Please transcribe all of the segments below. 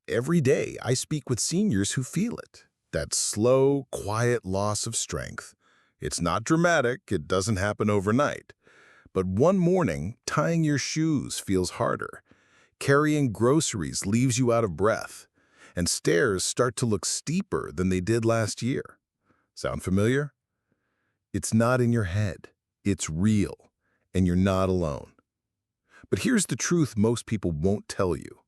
Every day, I speak with seniors who feel it. That slow, quiet loss of strength. It's not dramatic, it doesn't happen overnight. But one morning, tying your shoes feels harder. Carrying groceries leaves you out of breath. And stairs start to look steeper than they did last year. Sound familiar? It's not in your head. It's real. And you're not alone. But here's the truth most people won't tell you.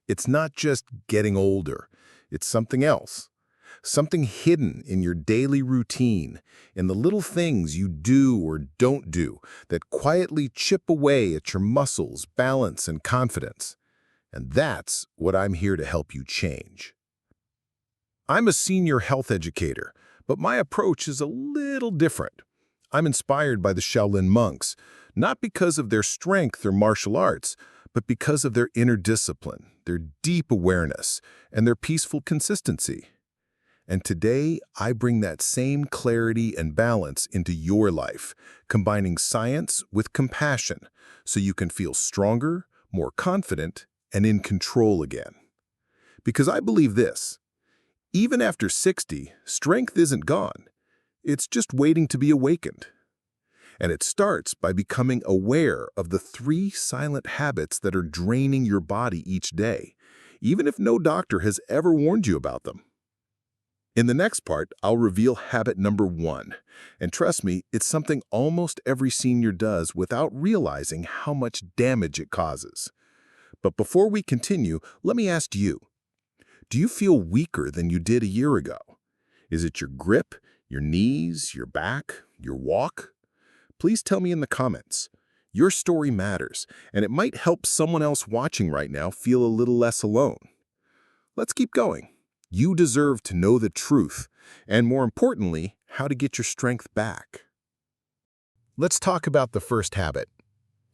It's not just getting older. It's something else. Something hidden in your daily routine, in the little things you do or don't do that quietly chip away at your muscles, balance, and confidence. And that's what I'm here to help you change. I'm a senior health educator, but my approach is a little different. I'm inspired by the Shaolin monks, not because of their strength or martial arts, but because of their inner discipline, their deep awareness, and their peaceful consistency. And today, I bring that same clarity and balance into your life, combining science with compassion, so you can feel stronger, more confident, and in control again. Because I believe this, even after 60, strength isn't gone. It's just waiting to be awakened. And it starts by becoming aware of the 3 silent habits that are draining your body each day, even if no doctor has ever warned you about them. In the next part, I'll reveal habit number 1. And trust me, it's something almost every senior does without realizing how much damage it causes. But before we continue, let me ask you, do you feel weaker than you did a year ago? Is it your grip, your knees, your back, your walk? Please tell me in the comments. Your story matters, and it might help someone else watching right now feel a little less alone. Let's keep going. You deserve to know the truth, and more importantly, how to get your strength back. Let's talk about the first habit.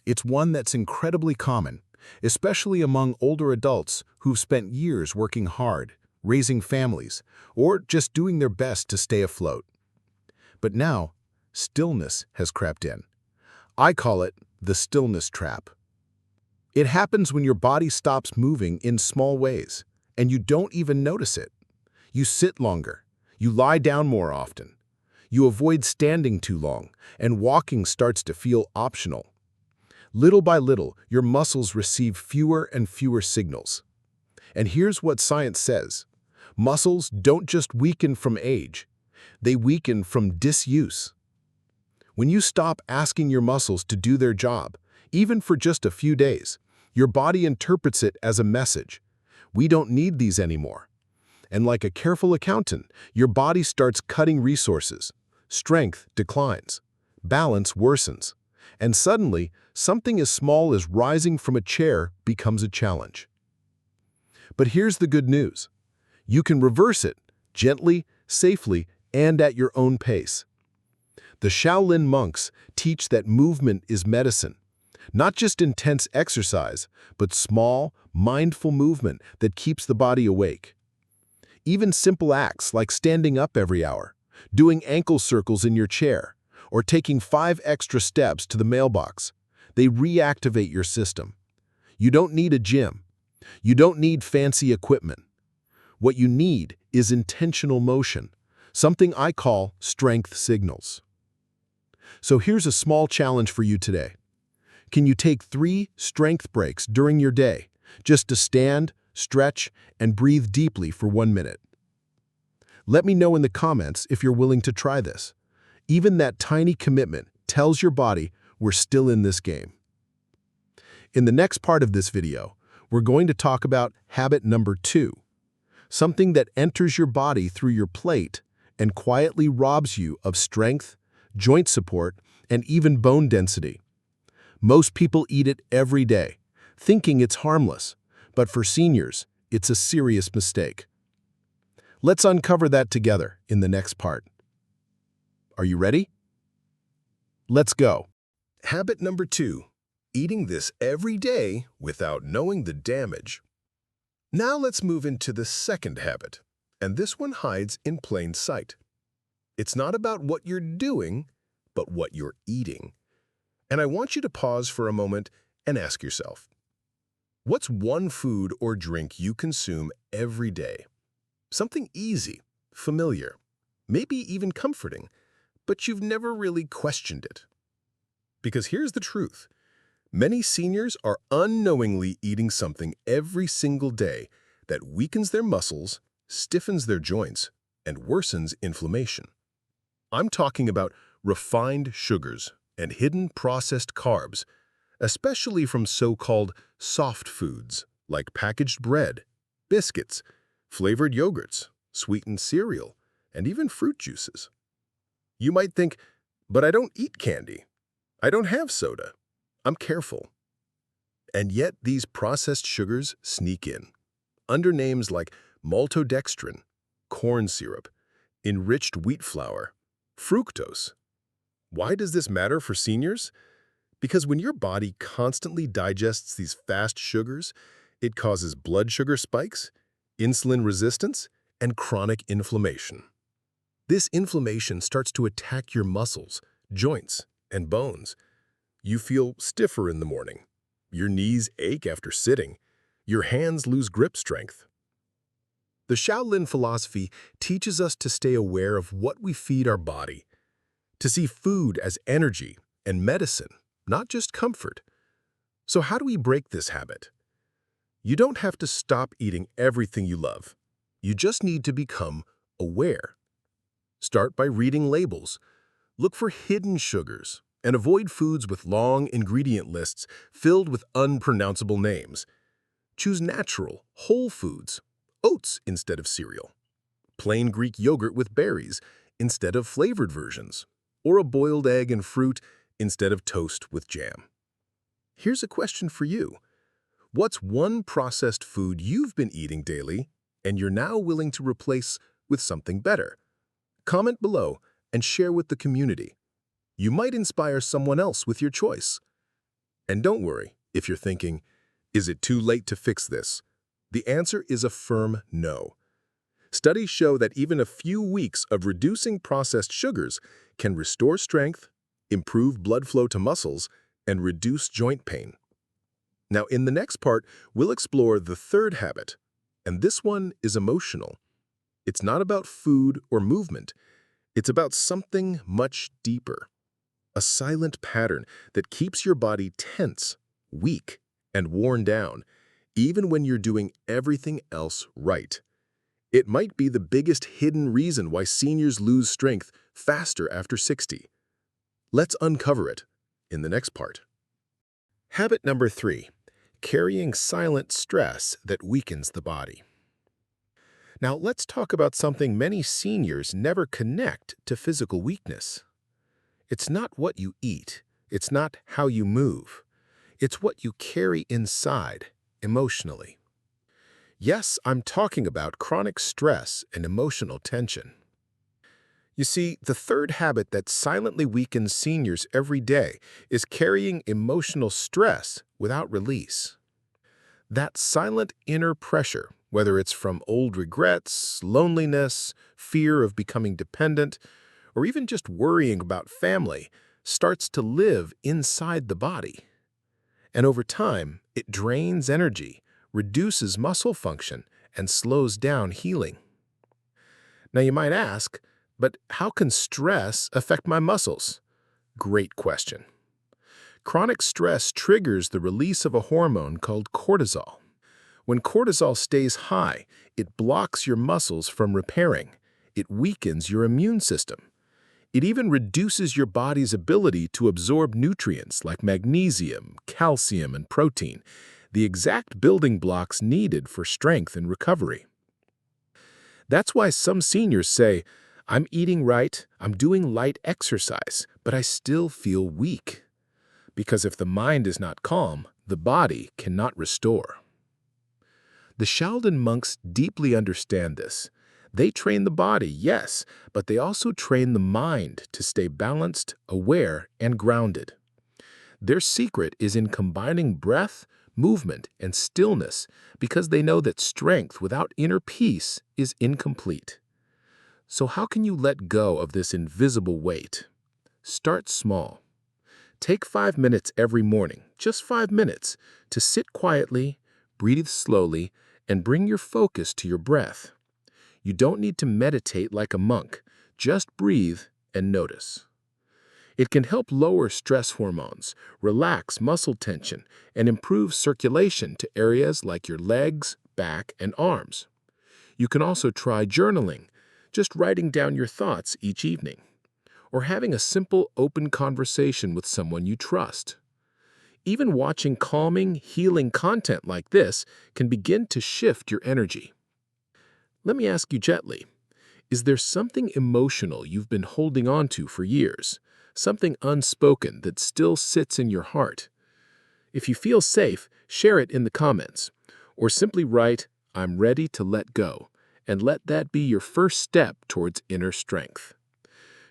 It's one that's incredibly common, especially among older adults who've spent years working hard, raising families, or just doing their best to stay afloat. But now, stillness has crept in. I call it the stillness trap. It happens when your body stops moving in small ways, and you don't even notice it. You sit longer, you lie down more often, you avoid standing too long, and walking starts to feel optional. Little by little, your muscles receive fewer and fewer signals. And here's what science says. Muscles don't just weaken from age, they weaken from disuse. When you stop asking your muscles to do their job, even for just a few days, your body interprets it as a message. We don't need these anymore. And like a careful accountant, your body starts cutting resources. Strength declines. Balance worsens. And suddenly, something as small as rising from a chair becomes a challenge. But here's the good news. You can reverse it, gently, safely, and at your own pace. The Shaolin monks teach that movement is medicine, not just intense exercise, but small, mindful movement that keeps the body awake. Even simple acts like standing up every hour, doing ankle circles in your chair, or taking 5 extra steps to the mailbox, they reactivate your system. You don't need a gym. You don't need fancy equipment. What you need is intentional motion, something I call strength signals. So here's a small challenge for you today. Can you take 3 strength breaks during your day, just to stand, stretch, and breathe deeply for 1 minute? Let me know in the comments if you're willing to try this. Even that tiny commitment tells your body we're still in this game. In the next part of this video, we're going to talk about habit number 2, something that enters your body through your plate and quietly robs you of strength, joint support, and even bone density. Most people eat it every day, thinking it's harmless, but for seniors, it's a serious mistake. Let's uncover that together in the next part. Are you ready? Let's go. Habit number 2, eating this every day without knowing the damage. Now let's move into the second habit, and this one hides in plain sight. It's not about what you're doing, but what you're eating. And I want you to pause for a moment and ask yourself, What's one food or drink you consume every day? Something easy, familiar, maybe even comforting, but you've never really questioned it. Because here's the truth. Many seniors are unknowingly eating something every single day that weakens their muscles, stiffens their joints, and worsens inflammation. I'm talking about refined sugars and hidden processed carbs, especially from so-called soft foods like packaged bread, biscuits, flavored yogurts, sweetened cereal, and even fruit juices. You might think, but I don't eat candy. I don't have soda. I'm careful. And yet these processed sugars sneak in, under names like maltodextrin, corn syrup, enriched wheat flour, fructose. Why does this matter for seniors? Because when your body constantly digests these fast sugars, it causes blood sugar spikes, insulin resistance, and chronic inflammation. This inflammation starts to attack your muscles, joints, and bones. You feel stiffer in the morning. Your knees ache after sitting. Your hands lose grip strength. The Shaolin philosophy teaches us to stay aware of what we feed our body, to see food as energy and medicine, not just comfort. So how do we break this habit? You don't have to stop eating everything you love. You just need to become aware. Start by reading labels. Look for hidden sugars and avoid foods with long ingredient lists filled with unpronounceable names. Choose natural, whole foods, oats instead of cereal, plain Greek yogurt with berries instead of flavored versions, or a boiled egg and fruit instead of toast with jam. Here's a question for you. What's one processed food you've been eating daily and you're now willing to replace with something better? Comment below and share with the community. You might inspire someone else with your choice. And don't worry if you're thinking, is it too late to fix this? The answer is a firm no. Studies show that even a few weeks of reducing processed sugars can restore strength, improve blood flow to muscles, and reduce joint pain. Now, in the next part, we'll explore the third habit, and this one is emotional. It's not about food or movement. It's about something much deeper. A silent pattern that keeps your body tense, weak, and worn down, even when you're doing everything else right. It might be the biggest hidden reason why seniors lose strength faster after 60. Let's uncover it in the next part. Habit number 3, carrying silent stress that weakens the body. Now, let's talk about something many seniors never connect to physical weakness. It's not what you eat. It's not how you move. It's what you carry inside, emotionally. Yes, I'm talking about chronic stress and emotional tension. You see, the third habit that silently weakens seniors every day is carrying emotional stress without release. That silent inner pressure, whether it's from old regrets, loneliness, fear of becoming dependent, or even just worrying about family, starts to live inside the body. And over time, it drains energy, reduces muscle function, and slows down healing. Now you might ask, but how can stress affect my muscles? Great question. Chronic stress triggers the release of a hormone called cortisol. When cortisol stays high, it blocks your muscles from repairing. It weakens your immune system. It even reduces your body's ability to absorb nutrients like magnesium, calcium, and protein, the exact building blocks needed for strength and recovery. That's why some seniors say, I'm eating right, I'm doing light exercise, but I still feel weak. Because if the mind is not calm, the body cannot restore. The Shaolin monks deeply understand this. They train the body, yes, but they also train the mind to stay balanced, aware, and grounded. Their secret is in combining breath, movement, and stillness because they know that strength without inner peace is incomplete. So how can you let go of this invisible weight? Start small. Take 5 minutes every morning, just 5 minutes, to sit quietly, Breathe slowly and bring your focus to your breath. You don't need to meditate like a monk. Just breathe and notice. It can help lower stress hormones, relax muscle tension, and improve circulation to areas like your legs, back, and arms. You can also try journaling, just writing down your thoughts each evening, or having a simple, open conversation with someone you trust. Even watching calming, healing content like this can begin to shift your energy. Let me ask you gently, is there something emotional you've been holding on to for years? Something unspoken that still sits in your heart? If you feel safe, share it in the comments, or simply write, "I'm ready to let go," and let that be your first step towards inner strength.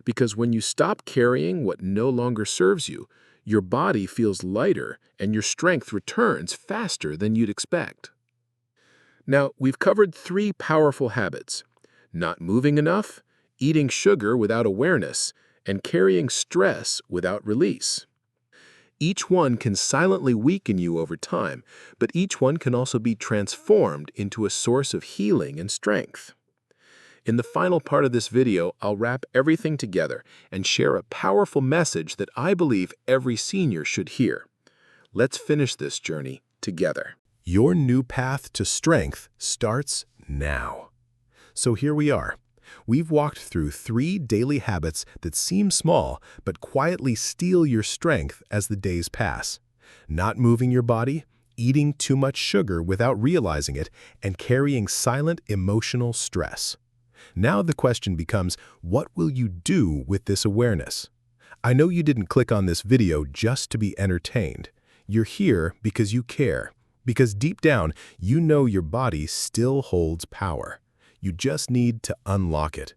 Because when you stop carrying what no longer serves you, your body feels lighter and your strength returns faster than you'd expect. Now, we've covered 3 powerful habits: not moving enough, eating sugar without awareness, and carrying stress without release. Each one can silently weaken you over time, but each one can also be transformed into a source of healing and strength. In the final part of this video, I'll wrap everything together and share a powerful message that I believe every senior should hear. Let's finish this journey together. Your new path to strength starts now. So here we are. We've walked through 3 daily habits that seem small but quietly steal your strength as the days pass. Not moving your body, eating too much sugar without realizing it, and carrying silent emotional stress. Now the question becomes, what will you do with this awareness? I know you didn't click on this video just to be entertained. You're here because you care, because deep down, you know your body still holds power. You just need to unlock it.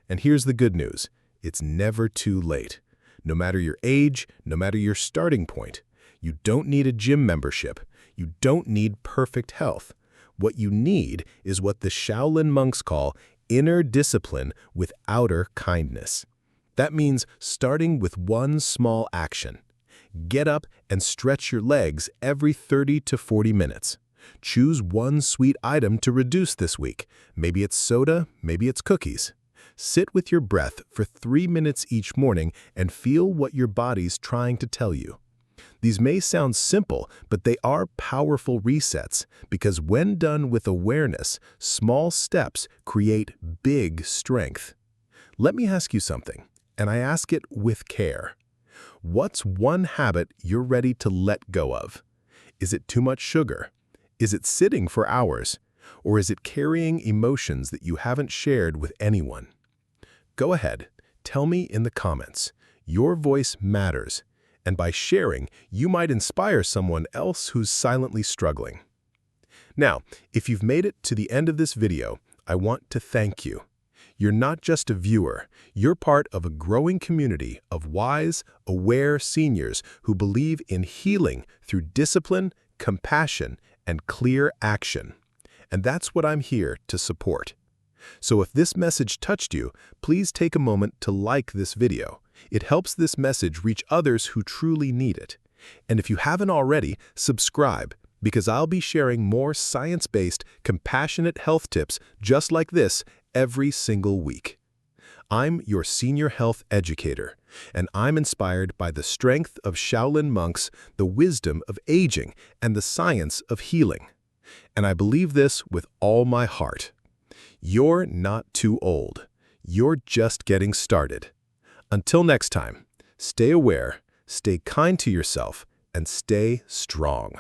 And here's the good news. It's never too late. No matter your age, no matter your starting point, you don't need a gym membership. You don't need perfect health. What you need is what the Shaolin monks call inner discipline with outer kindness. That means starting with one small action. Get up and stretch your legs every 30 to 40 minutes. Choose one sweet item to reduce this week. Maybe it's soda, maybe it's cookies. Sit with your breath for 3 minutes each morning and feel what your body's trying to tell you. These may sound simple, but they are powerful resets because when done with awareness, small steps create big strength. Let me ask you something, and I ask it with care. What's one habit you're ready to let go of? Is it too much sugar? Is it sitting for hours? Or is it carrying emotions that you haven't shared with anyone? Go ahead, tell me in the comments. Your voice matters. And by sharing, you might inspire someone else who's silently struggling. Now, if you've made it to the end of this video, I want to thank you. You're not just a viewer, you're part of a growing community of wise, aware seniors who believe in healing through discipline, compassion, and clear action. And that's what I'm here to support. So if this message touched you, please take a moment to like this video. It helps this message reach others who truly need it. And if you haven't already, subscribe, because I'll be sharing more science-based, compassionate health tips just like this every single week. I'm your senior health educator, and I'm inspired by the strength of Shaolin monks, the wisdom of aging, and the science of healing. And I believe this with all my heart. You're not too old. You're just getting started. Until next time, stay aware, stay kind to yourself, and stay strong.